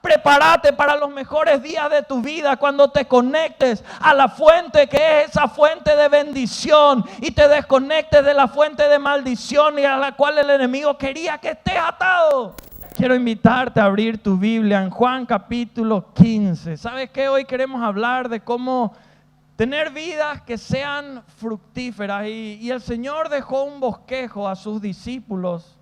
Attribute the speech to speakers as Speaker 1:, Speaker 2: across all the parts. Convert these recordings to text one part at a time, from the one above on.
Speaker 1: Prepárate para los mejores días de tu vida cuando te conectes a la fuente que es esa fuente de bendición y te desconectes de la fuente de maldición y a la cual el enemigo quería que estés atado. Quiero invitarte a abrir tu Biblia en Juan capítulo 15. ¿Sabes qué? Hoy queremos hablar de cómo tener vidas que sean fructíferas y el Señor dejó un bosquejo a sus discípulos,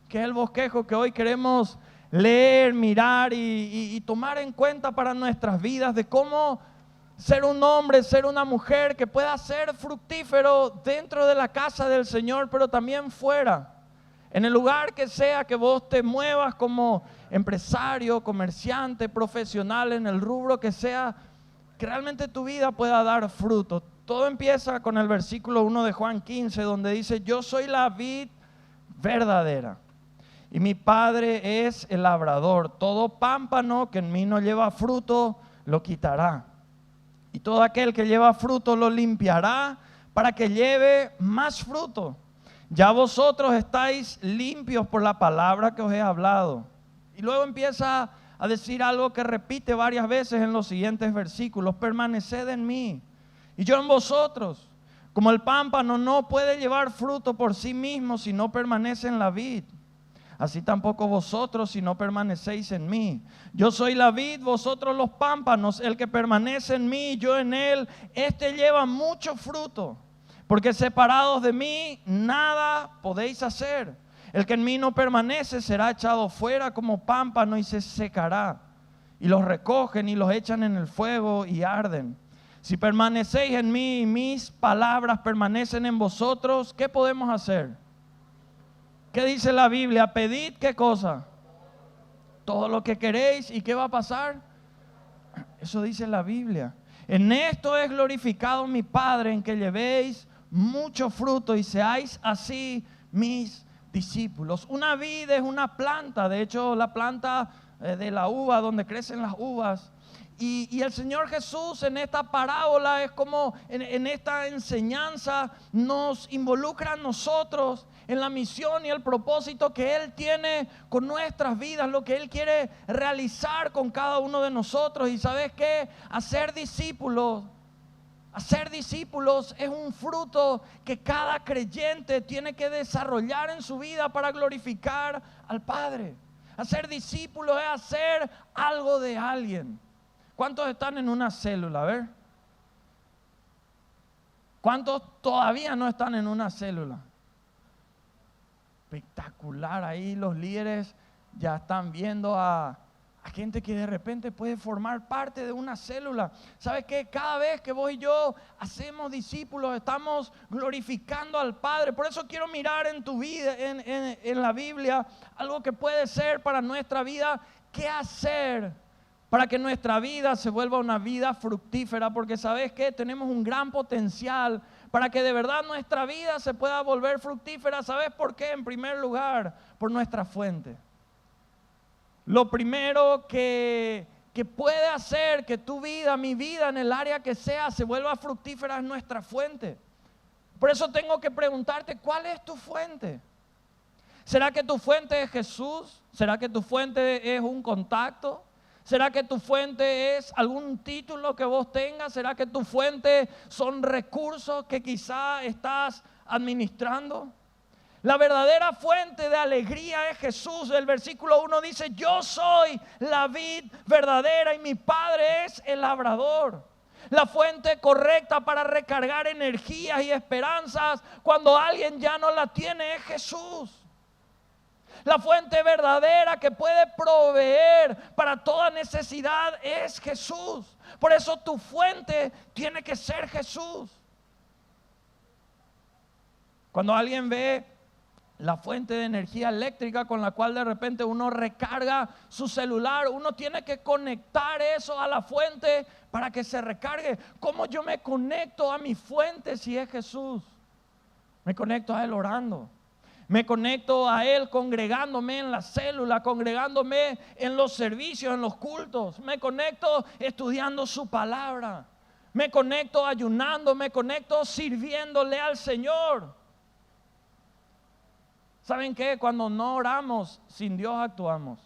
Speaker 1: que es el bosquejo que hoy queremos leer, mirar y tomar en cuenta para nuestras vidas, de cómo ser un hombre, ser una mujer que pueda ser fructífero dentro de la casa del Señor, pero también fuera, en el lugar que sea que vos te muevas como empresario, comerciante, profesional, en el rubro que sea, que realmente tu vida pueda dar fruto. Todo empieza con el versículo 1 de Juan 15, donde dice: yo soy la vid verdadera y mi Padre es el labrador. Todo pámpano que en mí no lleva fruto, lo quitará. Y todo aquel que lleva fruto, lo limpiará para que lleve más fruto. Ya vosotros estáis limpios por la palabra que os he hablado. Y luego empieza a decir algo que repite varias veces en los siguientes versículos: permaneced en mí y yo en vosotros. Como el pámpano no puede llevar fruto por sí mismo si no permanece en la vid, así tampoco vosotros si no permanecéis en mí. Yo soy la vid, vosotros los pámpanos. El que permanece en mí y yo en él, este lleva mucho fruto, porque separados de mí nada podéis hacer. El que en mí no permanece será echado fuera como pámpano y se secará. Y los recogen y los echan en el fuego y arden. Si permanecéis en mí y mis palabras permanecen en vosotros, ¿qué podemos hacer? ¿Qué dice la Biblia? Pedid, ¿qué cosa? Todo lo que queréis. ¿Y qué va a pasar? Eso dice la Biblia. En esto es glorificado mi Padre, en que llevéis mucho fruto y seáis así mis discípulos. Una vid es una planta, de hecho la planta de la uva, donde crecen las uvas. Y el Señor Jesús en esta parábola es como en esta enseñanza nos involucra a nosotros en la misión y el propósito que Él tiene con nuestras vidas, lo que Él quiere realizar con cada uno de nosotros. Y ¿sabes qué? Hacer discípulos es un fruto que cada creyente tiene que desarrollar en su vida para glorificar al Padre. Hacer discípulos es hacer algo de alguien. ¿Cuántos están en una célula? A ver. ¿Cuántos todavía no están en una célula? Espectacular. Ahí los líderes ya están viendo a gente que de repente puede formar parte de una célula. ¿Sabes qué? Cada vez que vos y yo hacemos discípulos, estamos glorificando al Padre. Por eso quiero mirar en tu vida, en la Biblia, algo que puede ser para nuestra vida. ¿Qué hacer para que nuestra vida se vuelva una vida fructífera? Porque ¿sabes qué? Tenemos un gran potencial para que de verdad nuestra vida se pueda volver fructífera. ¿Sabes por qué? En primer lugar, por nuestra fuente. Lo primero que puede hacer que tu vida, mi vida, en el área que sea, se vuelva fructífera es nuestra fuente. Por eso tengo que preguntarte, ¿cuál es tu fuente? ¿Será que tu fuente es Jesús? ¿Será que tu fuente es un contacto? ¿Será que tu fuente es algún título que vos tengas? ¿Será que tu fuente son recursos que quizá estás administrando? La verdadera fuente de alegría es Jesús. El versículo 1 dice: yo soy la vid verdadera y mi Padre es el labrador. La fuente correcta para recargar energías y esperanzas cuando alguien ya no la tiene es Jesús. La fuente verdadera que puede proveer para toda necesidad es Jesús. Por eso tu fuente tiene que ser Jesús. Cuando alguien ve la fuente de energía eléctrica con la cual de repente uno recarga su celular. Uno tiene que conectar eso a la fuente para que se recargue. ¿Cómo yo me conecto a mi fuente si es Jesús? Me conecto a Él orando. Me conecto a Él congregándome en la célula, congregándome en los servicios, en los cultos. Me conecto estudiando su palabra. Me conecto ayunando, me conecto sirviéndole al Señor. ¿Saben qué? Cuando no oramos, sin Dios actuamos.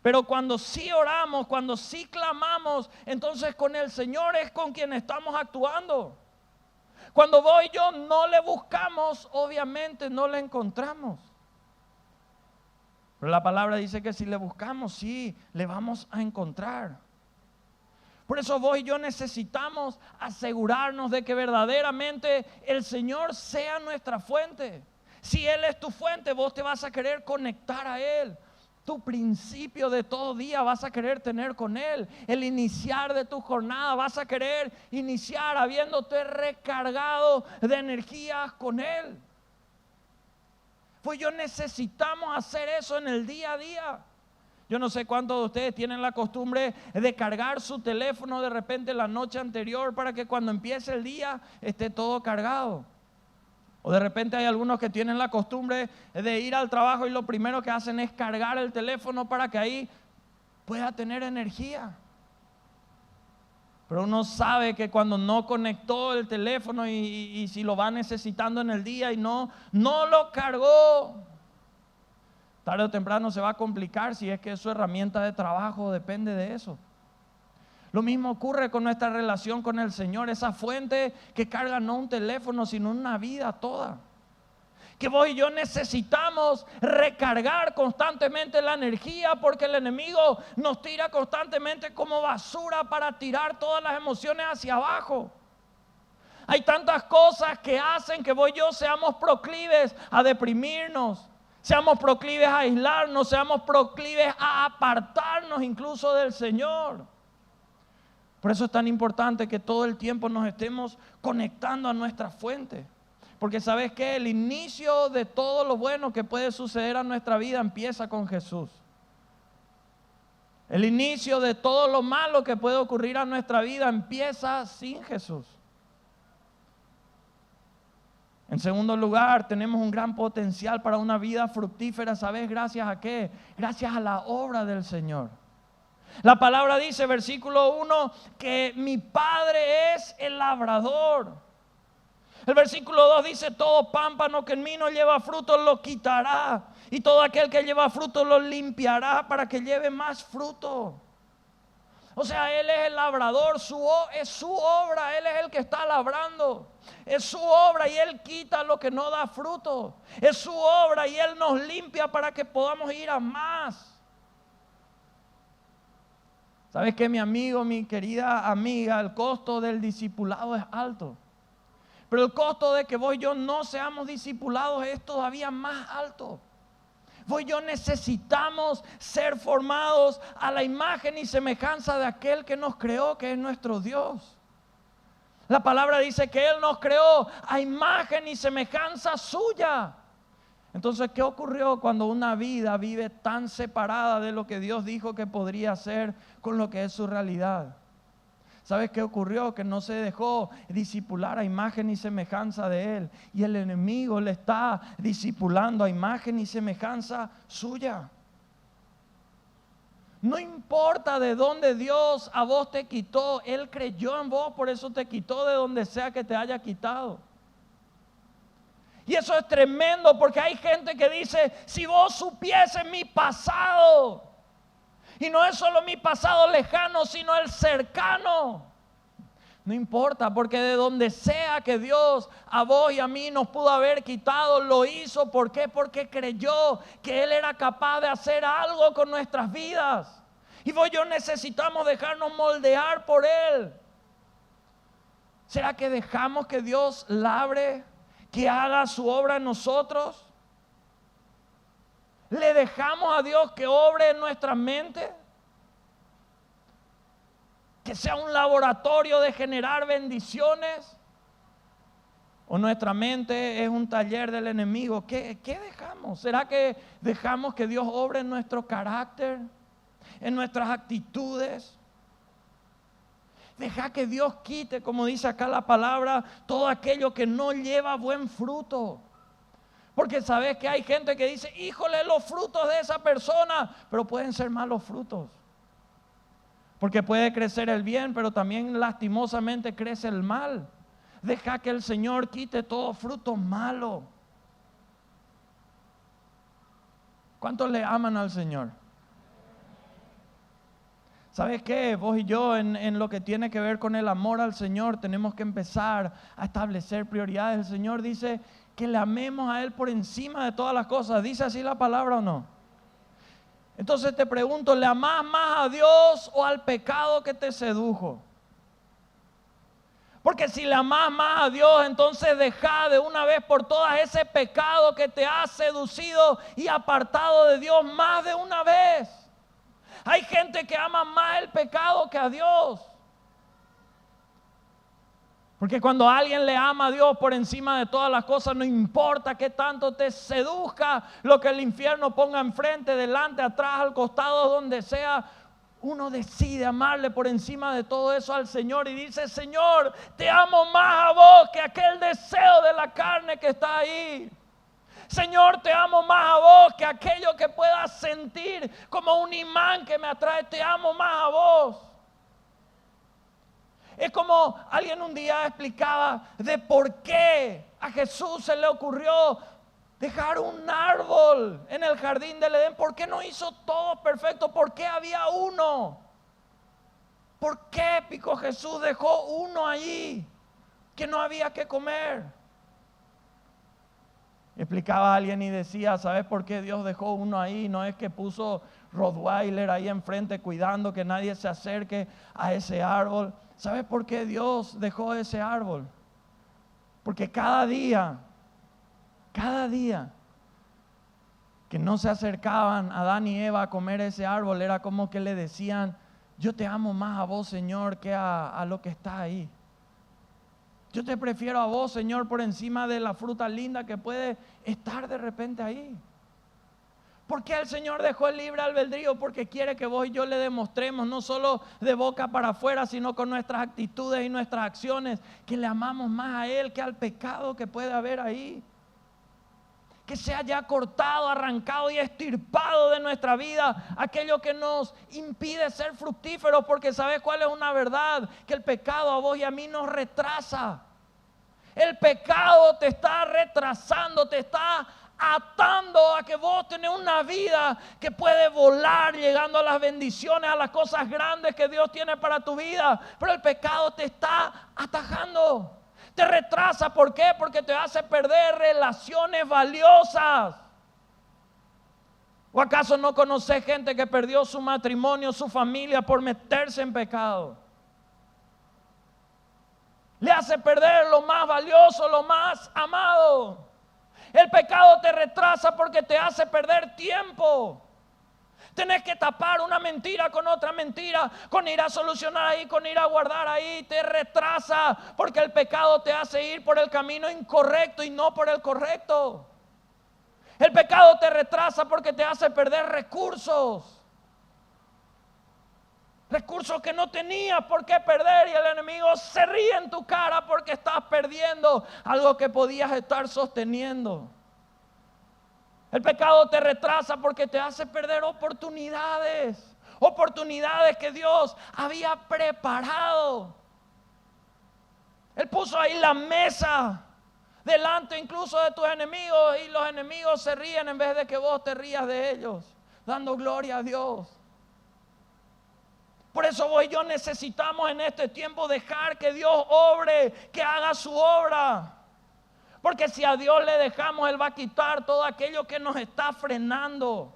Speaker 1: Pero cuando sí oramos, cuando sí clamamos, entonces con el Señor es con quien estamos actuando. Cuando vos y yo no le buscamos, obviamente no le encontramos. Pero la palabra dice que si le buscamos, sí, le vamos a encontrar. Por eso vos y yo necesitamos asegurarnos de que verdaderamente el Señor sea nuestra fuente. Si Él es tu fuente, vos te vas a querer conectar a Él. Tu principio de todo día vas a querer tener con Él. El iniciar de tu jornada vas a querer iniciar habiéndote recargado de energías con Él. Pues yo necesitamos hacer eso en el día a día. Yo no sé cuántos de ustedes tienen la costumbre de cargar su teléfono de repente la noche anterior para que cuando empiece el día esté todo cargado. O de repente hay algunos que tienen la costumbre de ir al trabajo y lo primero que hacen es cargar el teléfono para que ahí pueda tener energía. Pero uno sabe que cuando no conectó el teléfono y si lo va necesitando en el día y no lo cargó, tarde o temprano se va a complicar si es que su herramienta de trabajo depende de eso. Lo mismo ocurre con nuestra relación con el Señor, esa fuente que carga no un teléfono, sino una vida toda. Que vos y yo necesitamos recargar constantemente la energía porque el enemigo nos tira constantemente como basura para tirar todas las emociones hacia abajo. Hay tantas cosas que hacen que vos y yo seamos proclives a deprimirnos, seamos proclives a aislarnos, seamos proclives a apartarnos incluso del Señor. Por eso es tan importante que todo el tiempo nos estemos conectando a nuestra fuente. Porque ¿sabes qué? El inicio de todo lo bueno que puede suceder a nuestra vida empieza con Jesús. El inicio de todo lo malo que puede ocurrir a nuestra vida empieza sin Jesús. En segundo lugar, tenemos un gran potencial para una vida fructífera. ¿Sabes gracias a qué? Gracias a la obra del Señor. La palabra dice, versículo 1, que mi Padre es el labrador. El versículo 2 dice, todo pámpano que en mí no lleva fruto lo quitará, y todo aquel que lleva fruto lo limpiará para que lleve más fruto. O sea, Él es el labrador, es su obra, Él es el que está labrando. Es su obra y Él quita lo que no da fruto. Es su obra y Él nos limpia para que podamos ir a más. ¿Sabes qué, mi amigo, mi querida amiga? El costo del discipulado es alto. Pero el costo de que vos y yo no seamos discipulados es todavía más alto. Vos y yo necesitamos ser formados a la imagen y semejanza de aquel que nos creó, que es nuestro Dios. La palabra dice que Él nos creó a imagen y semejanza suya. Entonces, ¿qué ocurrió cuando una vida vive tan separada de lo que Dios dijo que podría hacer con lo que es su realidad? ¿Sabes qué ocurrió? Que no se dejó discipular a imagen y semejanza de Él. Y el enemigo le está discipulando a imagen y semejanza suya. No importa de dónde Dios a vos te quitó, Él creyó en vos, por eso te quitó de donde sea que te haya quitado. Y eso es tremendo porque hay gente que dice, si vos supieses mi pasado, y no es solo mi pasado lejano, sino el cercano. No importa, porque de donde sea que Dios a vos y a mí nos pudo haber quitado, lo hizo. ¿Por qué? Porque creyó que Él era capaz de hacer algo con nuestras vidas. Y vos y yo necesitamos dejarnos moldear por Él. ¿Será que dejamos que Dios labre, que haga su obra en nosotros? ¿Le dejamos a Dios que obre en nuestra mente? ¿Que sea un laboratorio de generar bendiciones? ¿O nuestra mente es un taller del enemigo? ¿Qué dejamos? ¿Será que dejamos que Dios obre en nuestro carácter, en nuestras actitudes? Deja que Dios quite, como dice acá la palabra, todo aquello que no lleva buen fruto. Porque sabes que hay gente que dice, híjole, los frutos de esa persona, pero pueden ser malos frutos. Porque puede crecer el bien, pero también lastimosamente crece el mal. Deja que el Señor quite todo fruto malo. ¿Cuántos le aman al Señor? ¿Sabes qué? Vos y yo en lo que tiene que ver con el amor al Señor tenemos que empezar a establecer prioridades. El Señor dice que le amemos a Él por encima de todas las cosas. ¿Dice así la palabra o no? Entonces te pregunto, ¿le amás más a Dios o al pecado que te sedujo? Porque si le amás más a Dios, entonces deja de una vez por todas ese pecado que te ha seducido y apartado de Dios más de una vez. Hay gente que ama más el pecado que a Dios. Porque cuando alguien le ama a Dios por encima de todas las cosas, no importa qué tanto te seduzca lo que el infierno ponga enfrente, delante, atrás, al costado, donde sea, uno decide amarle por encima de todo eso al Señor y dice, Señor, te amo más a vos que aquel deseo de la carne que está ahí. Señor, te amo más a vos que aquello que puedas sentir como un imán que me atrae. Te amo más a vos. Es como alguien un día explicaba de por qué a Jesús se le ocurrió dejar un árbol en el jardín del Edén. ¿Por qué no hizo todo perfecto? ¿Por qué había uno? ¿Por qué, pico, Jesús dejó uno allí que no había que comer? Explicaba a alguien y decía, ¿sabes por qué Dios dejó uno ahí? No es que puso Rottweiler ahí enfrente cuidando que nadie se acerque a ese árbol. ¿Sabes por qué Dios dejó ese árbol? Porque cada día que no se acercaban Adán y Eva a comer ese árbol, era como que le decían, yo te amo más a vos, Señor, que a lo que está ahí. Yo te prefiero a vos, Señor, por encima de la fruta linda que puede estar de repente ahí. ¿Por qué el Señor dejó el libre albedrío? Porque quiere que vos y yo le demostremos, no solo de boca para afuera, sino con nuestras actitudes y nuestras acciones, que le amamos más a Él que al pecado que puede haber ahí. Que sea ya cortado, arrancado y extirpado de nuestra vida aquello que nos impide ser fructíferos. Porque ¿sabes cuál es una verdad? Que el pecado a vos y a mí nos retrasa. El pecado te está retrasando, te está atando a que vos tenés una vida que puede volar, llegando a las bendiciones, a las cosas grandes que Dios tiene para tu vida. Pero el pecado te está atajando. Te retrasa, ¿por qué? Porque te hace perder relaciones valiosas. ¿O acaso no conoces gente que perdió su matrimonio, su familia por meterse en pecado? Le hace perder lo más valioso, lo más amado. El pecado te retrasa porque te hace perder tiempo. Tenés que tapar una mentira con otra mentira, con ir a solucionar ahí, con ir a guardar ahí. Te retrasa porque el pecado te hace ir por el camino incorrecto y no por el correcto. El pecado te retrasa porque te hace perder recursos. Recursos que no tenías por qué perder, y el enemigo se ríe en tu cara porque estás perdiendo algo que podías estar sosteniendo. El pecado te retrasa porque te hace perder oportunidades que Dios había preparado. Él puso ahí la mesa delante incluso de tus enemigos, y los enemigos se ríen en vez de que vos te rías de ellos, dando gloria a Dios. Por eso vos y yo necesitamos en este tiempo dejar que Dios obre, que haga su obra. Porque si a Dios le dejamos, Él va a quitar todo aquello que nos está frenando.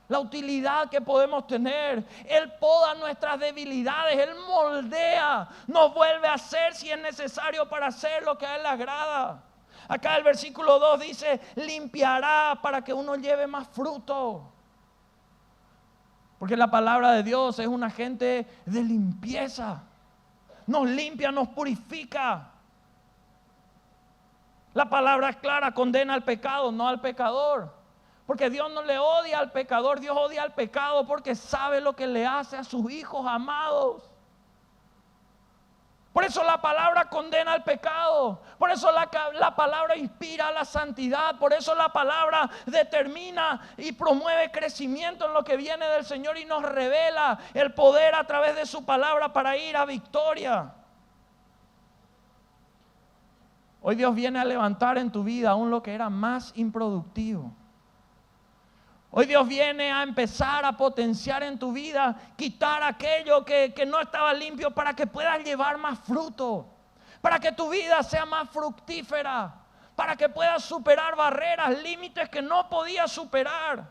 Speaker 1: La utilidad que podemos tener. Él poda nuestras debilidades, Él moldea, nos vuelve a hacer si es necesario para hacer lo que a Él le agrada. Acá el versículo 2 dice, limpiará para que uno lleve más fruto. Porque la palabra de Dios es un agente de limpieza. Nos limpia, nos purifica. La palabra es clara, condena al pecado, no al pecador. Porque Dios no le odia al pecador, Dios odia al pecado porque sabe lo que le hace a sus hijos amados. Por eso la palabra condena al pecado. Por eso la palabra inspira a la santidad. Por eso la palabra determina y promueve crecimiento en lo que viene del Señor y nos revela el poder a través de su palabra para ir a victoria. Hoy Dios viene a levantar en tu vida aún lo que era más improductivo. Hoy Dios viene a empezar a potenciar en tu vida, quitar aquello que no estaba limpio para que puedas llevar más fruto, para que tu vida sea más fructífera, para que puedas superar barreras, límites que no podías superar.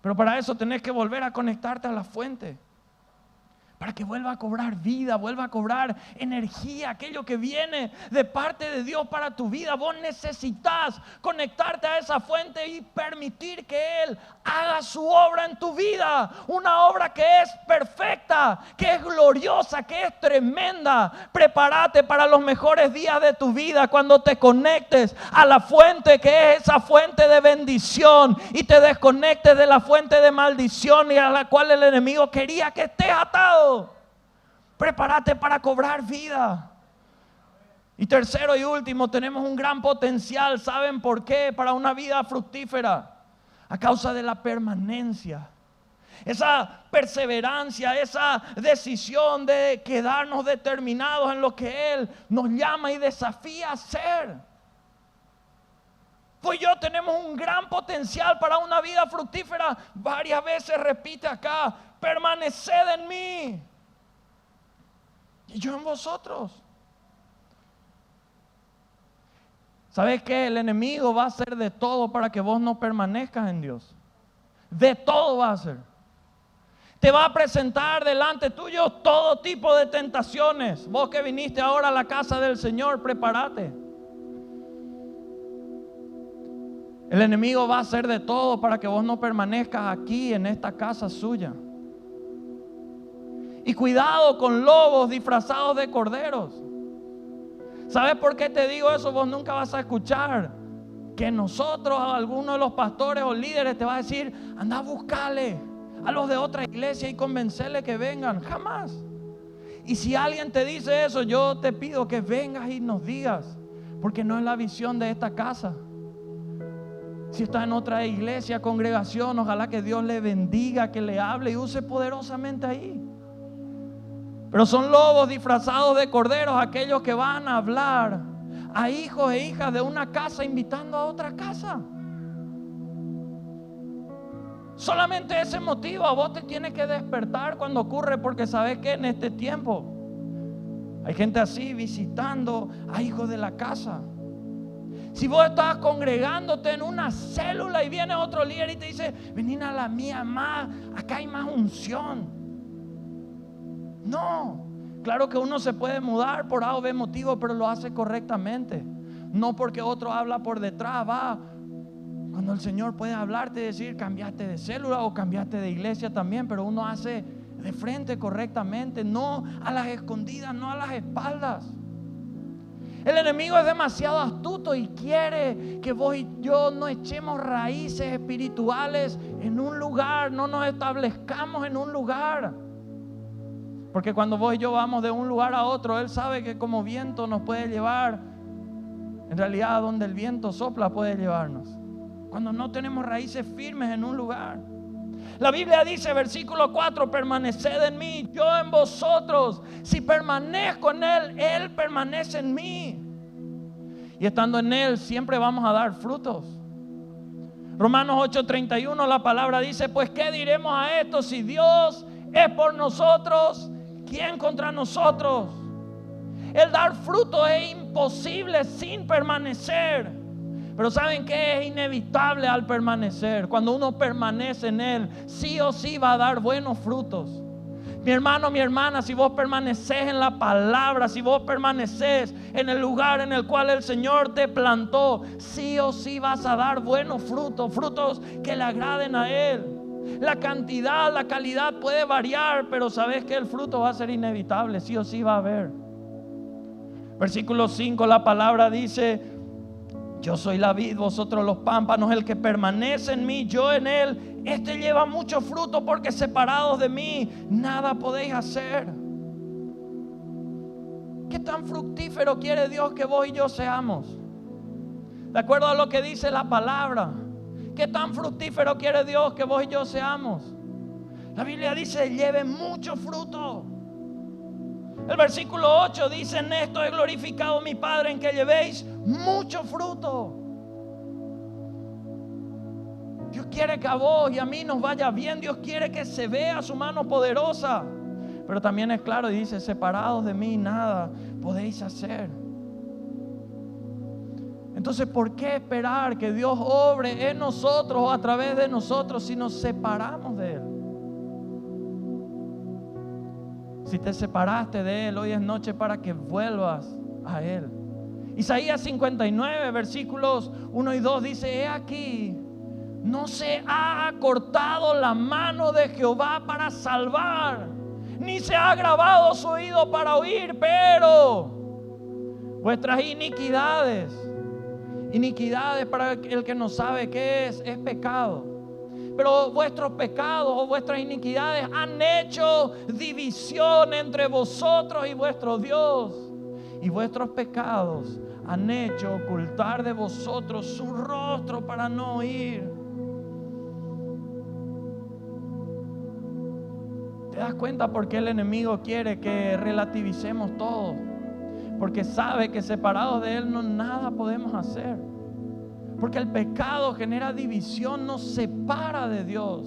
Speaker 1: Pero para eso tenés que volver a conectarte a la fuente, para que vuelva a cobrar vida, vuelva a cobrar energía, aquello que viene de parte de Dios para tu vida. Vos necesitas conectarte a esa fuente y permitir que Él haga su obra en tu vida. Una obra que es perfecta, que es gloriosa, que es tremenda. Prepárate para los mejores días de tu vida cuando te conectes a la fuente que es esa fuente de bendición y te desconectes de la fuente de maldición y a la cual el enemigo quería que estés atado. Prepárate para cobrar vida. Y tercero y último, tenemos un gran potencial. ¿Saben por qué? Para una vida fructífera. A causa de la permanencia. Esa perseverancia, esa decisión de quedarnos determinados en lo que Él nos llama y desafía a hacer. Pues yo tenemos un gran potencial para una vida fructífera. Varias veces repite acá: permaneced en mí y yo en vosotros. ¿Sabes qué? El enemigo va a hacer de todo para que vos no permanezcas en Dios. De todo va a hacer. Te va a presentar delante tuyo todo tipo de tentaciones. Vos que viniste ahora a la casa del Señor, prepárate. El enemigo va a hacer de todo para que vos no permanezcas aquí en esta casa suya. Y cuidado con lobos disfrazados de corderos. ¿Sabes por qué te digo eso? Vos nunca vas a escuchar que nosotros, alguno de los pastores o líderes te va a decir: anda a buscarle a los de otra iglesia y convencerle que vengan. Jamás. Y si alguien te dice eso, yo te pido que vengas y nos digas, porque no es la visión de esta casa. Si está en otra iglesia, congregación, ojalá que Dios le bendiga, que le hable y use poderosamente ahí. Pero son lobos disfrazados de corderos aquellos que van a hablar a hijos e hijas de una casa invitando a otra casa. Solamente ese motivo a vos te tiene que despertar cuando ocurre, porque sabes que en este tiempo hay gente así visitando a hijos de la casa. Si vos estás congregándote en una célula y viene otro líder y te dice: vení a la mía más, acá hay más unción. No, claro que uno se puede mudar por A o B motivo, pero lo hace correctamente. No porque otro habla por detrás, va. Cuando el Señor puede hablarte y decir: cambiaste de célula o cambiaste de iglesia también, pero uno hace de frente correctamente, no a las escondidas, no a las espaldas. El enemigo es demasiado astuto y quiere que vos y yo no echemos raíces espirituales en un lugar, no nos establezcamos en un lugar. Porque cuando vos y yo vamos de un lugar a otro, Él sabe que como viento nos puede llevar. En realidad, donde el viento sopla puede llevarnos. Cuando no tenemos raíces firmes en un lugar. La Biblia dice, versículo 4: permaneced en mí, yo en vosotros. Si permanezco en Él, Él permanece en mí. Y estando en Él siempre vamos a dar frutos. Romanos 8:31, la palabra dice: pues ¿qué diremos a esto? Si Dios es por nosotros, ¿quién contra nosotros? El dar fruto es imposible sin permanecer. Pero ¿saben qué? Es inevitable al permanecer. Cuando uno permanece en Él, sí o sí va a dar buenos frutos. Mi hermano, mi hermana, si vos permaneces en la palabra, si vos permaneces en el lugar en el cual el Señor te plantó, sí o sí vas a dar buenos frutos, frutos que le agraden a Él. La cantidad, la calidad puede variar, pero sabes que el fruto va a ser inevitable, sí o sí va a haber. Versículo 5, la palabra dice: Yo soy la vid, vosotros los pámpanos. El que permanece en mí, yo en él, este lleva mucho fruto, porque separados de mí nada podéis hacer. ¿Qué tan fructífero quiere Dios que vos y yo seamos? De acuerdo a lo que dice la palabra. ¿Qué tan fructífero quiere Dios que vos y yo seamos? La Biblia dice: lleven mucho fruto. El versículo 8 dice: en esto he glorificado a mi Padre, en que llevéis mucho fruto. Dios quiere que a vos y a mí nos vaya bien. Dios quiere que se vea su mano poderosa. Pero también es claro y dice: separados de mí nada podéis hacer. Entonces, ¿por qué esperar que Dios obre en nosotros o a través de nosotros si nos separamos de Él? Si te separaste de Él, hoy es noche para que vuelvas a Él. Isaías 59, versículos 1 y 2 dice: he aquí, no se ha acortado la mano de Jehová para salvar, ni se ha agravado su oído para oír, pero vuestras iniquidades para el que no sabe qué es pecado. Pero vuestros pecados o vuestras iniquidades han hecho división entre vosotros y vuestro Dios. Y vuestros pecados han hecho ocultar de vosotros su rostro para no oír. ¿Te das cuenta por qué el enemigo quiere que relativicemos todo? Porque sabe que separados de Él nada podemos hacer. Porque el pecado genera división, nos separa de Dios.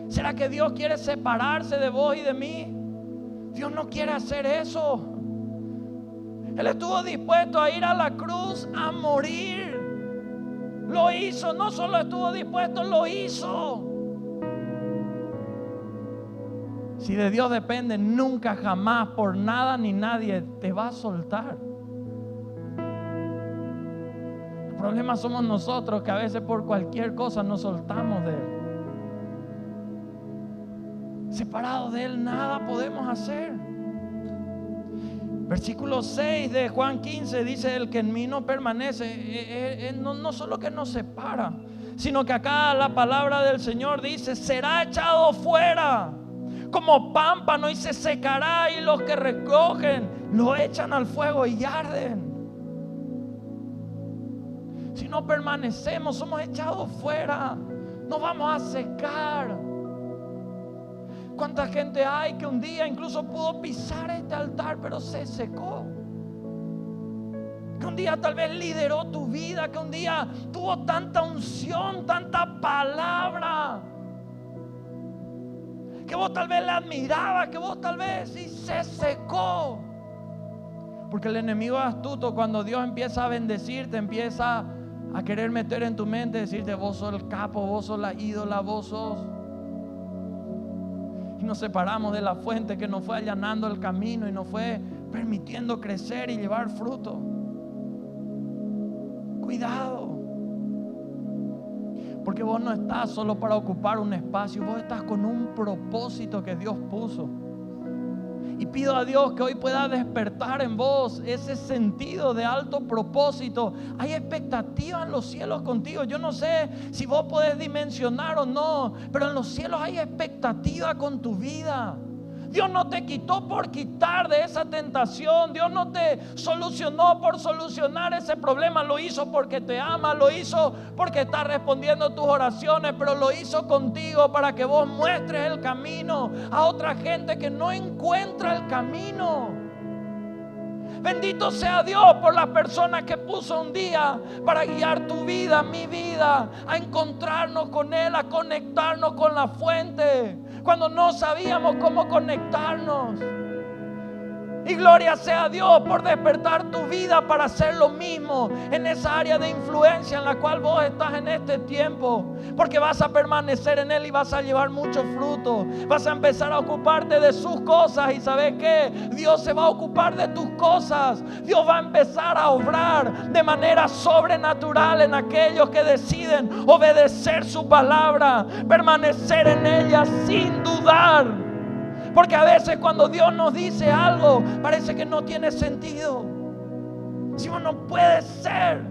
Speaker 1: ¿Será que Dios quiere separarse de vos y de mí? Dios no quiere hacer eso. Él estuvo dispuesto a ir a la cruz a morir. Lo hizo, no solo estuvo dispuesto, lo hizo. Si de Dios depende, nunca, jamás, por nada ni nadie te va a soltar. El problema somos nosotros, que a veces por cualquier cosa nos soltamos de Él. Separados de Él nada podemos hacer. Versículo 6 de Juan 15 dice: el que en mí no permanece, no solo que nos separa, sino que acá la palabra del Señor dice: será echado fuera como pámpano y se secará, y los que recogen lo echan al fuego y arden. Si no permanecemos, somos echados fuera, nos vamos a secar. ¿Cuánta gente hay que un día incluso pudo pisar este altar, pero se secó? Que un día tal vez lideró tu vida, que un día tuvo tanta unción, tanta palabra, que vos tal vez la admirabas, que vos tal vez, y se secó. Porque el enemigo es astuto. Cuando Dios empieza a bendecirte, empieza a querer meter en tu mente, decirte: vos sos el capo, vos sos la ídola, vos sos. Y nos separamos de la fuente que nos fue allanando el camino y nos fue permitiendo crecer y llevar fruto. Cuidado. Porque vos no estás solo para ocupar un espacio, vos estás con un propósito que Dios puso. Y pido a Dios que hoy pueda despertar en vos ese sentido de alto propósito. Hay expectativa en los cielos contigo. Yo no sé si vos podés dimensionar o no, pero en los cielos hay expectativa con tu vida. Dios no te quitó por quitar de esa tentación. Dios no te solucionó por solucionar ese problema. Lo hizo porque te ama, lo hizo porque está respondiendo tus oraciones, pero lo hizo contigo para que vos muestres el camino a otra gente que no encuentra el camino. Bendito sea Dios por las personas que puso un día para guiar tu vida, mi vida, a encontrarnos con Él, a conectarnos con la fuente, cuando no sabíamos cómo conectarnos. Y gloria sea a Dios por despertar tu vida para hacer lo mismo en esa área de influencia en la cual vos estás en este tiempo. Porque vas a permanecer en Él y vas a llevar mucho fruto. Vas a empezar a ocuparte de sus cosas. Y ¿sabes qué? Dios se va a ocupar de tus cosas. Dios va a empezar a obrar de manera sobrenatural en aquellos que deciden obedecer su palabra, permanecer en ella sin dudar. Porque a veces cuando Dios nos dice algo, parece que no tiene sentido. Decimos: no puede ser.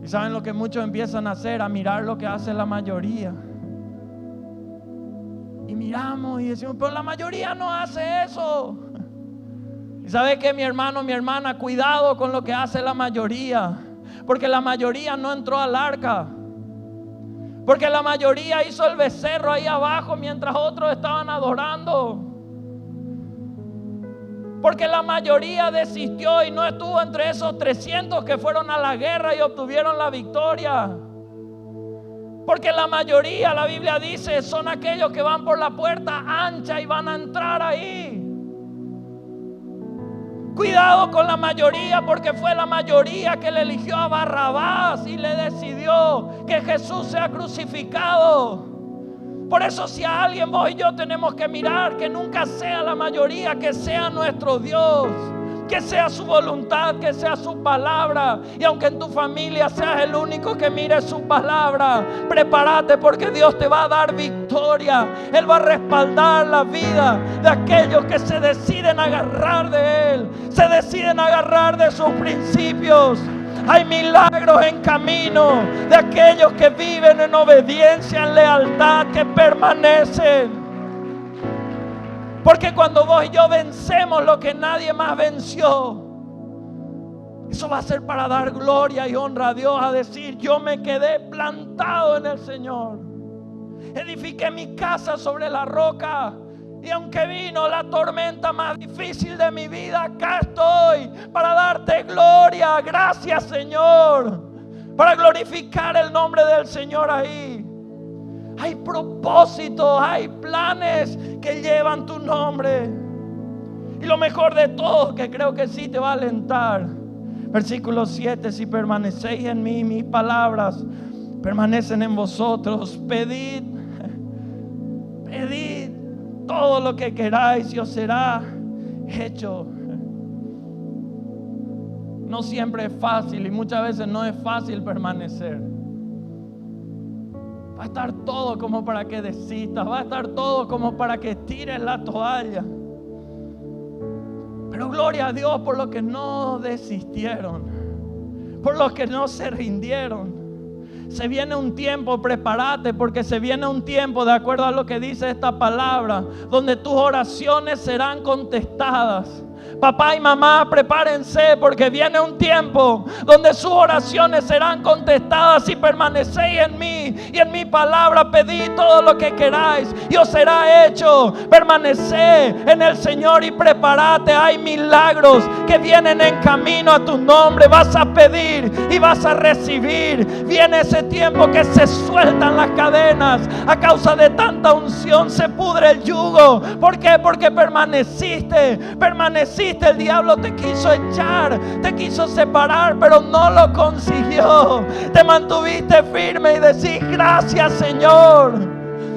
Speaker 1: Y saben lo que muchos empiezan a hacer, a mirar lo que hace la mayoría. Y miramos y decimos, pero la mayoría no hace eso. Y sabe que mi hermano, mi hermana, cuidado con lo que hace la mayoría. Porque la mayoría no entró al arca. Porque la mayoría hizo el becerro ahí abajo mientras otros estaban adorando. Porque la mayoría desistió y no estuvo entre esos 300 que fueron a la guerra y obtuvieron la victoria. Porque la mayoría, la Biblia dice, son aquellos que van por la puerta ancha y van a entrar ahí. Cuidado con la mayoría, porque fue la mayoría que le eligió a Barrabás y le decidió que Jesús sea crucificado. Por eso si a alguien, vos y yo tenemos que mirar que nunca sea la mayoría, que sea nuestro Dios, que sea su voluntad, que sea su palabra. Y aunque en tu familia seas el único que mire su palabra, prepárate, porque Dios te va a dar victoria. Él va a respaldar la vida de aquellos que se deciden agarrar de Él, se deciden agarrar de sus principios. Hay milagros en camino de aquellos que viven en obediencia, en lealtad, que permanecen. Porque cuando vos y yo vencemos lo que nadie más venció, eso va a ser para dar gloria y honra a Dios, a decir, yo me quedé plantado en el Señor. Edifiqué mi casa sobre la roca. Y aunque vino la tormenta más difícil de mi vida, acá estoy para darte gloria. Gracias, Señor. Para glorificar el nombre del Señor ahí. Hay propósitos, hay planes que llevan tu nombre. Y lo mejor de todo, que creo que sí te va a alentar. Versículo 7, si permanecéis en mí, mis palabras permanecen en vosotros. Pedid todo lo que queráis y os será hecho. No siempre es fácil y muchas veces no es fácil permanecer. Va a estar todo como para que desistas, va a estar todo como para que tires la toalla. Pero gloria a Dios por los que no desistieron, por los que no se rindieron. Se viene un tiempo, prepárate, porque se viene un tiempo, de acuerdo a lo que dice esta palabra, donde tus oraciones serán contestadas. Papá y mamá, prepárense, porque viene un tiempo donde sus oraciones serán contestadas. Si permanecéis en mí y en mi palabra, pedid todo lo que queráis y os será hecho. Permanecé en el Señor y prepárate. Hay milagros que vienen en camino a tu nombre. Vas a pedir y vas a recibir. Viene ese tiempo que se sueltan las cadenas. A causa de tanta unción se pudre el yugo. ¿Por qué? Porque permaneciste. El diablo te quiso echar, te quiso separar, pero no lo consiguió. Te mantuviste firme y decís, gracias, Señor.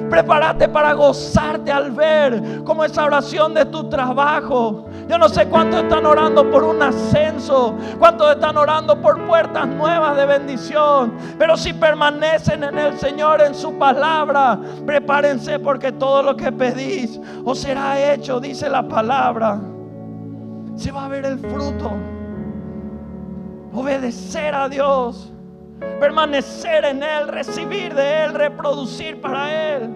Speaker 1: Prepárate para gozarte al ver como esa oración de tu trabajo. Yo no sé cuántos están orando por un ascenso, cuántos están orando por puertas nuevas de bendición, pero si permanecen en el Señor, en su palabra, prepárense, porque todo lo que pedís os será hecho, dice la palabra. Se va a ver el fruto. Obedecer a Dios, permanecer en Él, recibir de Él, reproducir para Él.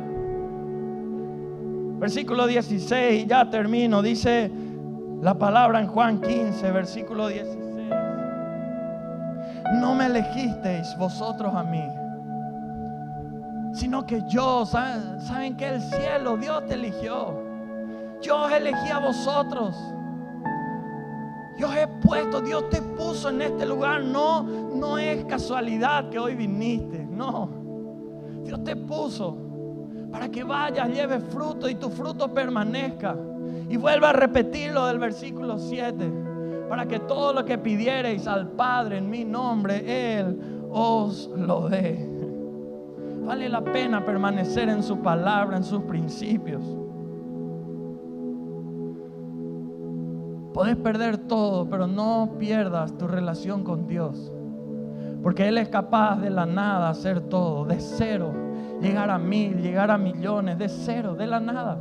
Speaker 1: Versículo 16, ya termino. Dice la palabra en Juan 15, versículo 16. No me elegisteis vosotros a mí, sino que yo. ¿Saben que el cielo, Dios te eligió? Yo os elegí a vosotros. Dios he puesto, Dios te puso en este lugar. No es casualidad que hoy viniste. No, Dios te puso para que vayas, lleves fruto y tu fruto permanezca. Y vuelve a repetirlo del versículo 7. Para que todo lo que pidiereis al Padre en mi nombre, Él os lo dé. Vale la pena permanecer en su palabra, en sus principios. Podés perder todo, pero no pierdas tu relación con Dios. Porque Él es capaz de la nada hacer todo, de cero, llegar a 1000, llegar a millones, de cero, de la nada.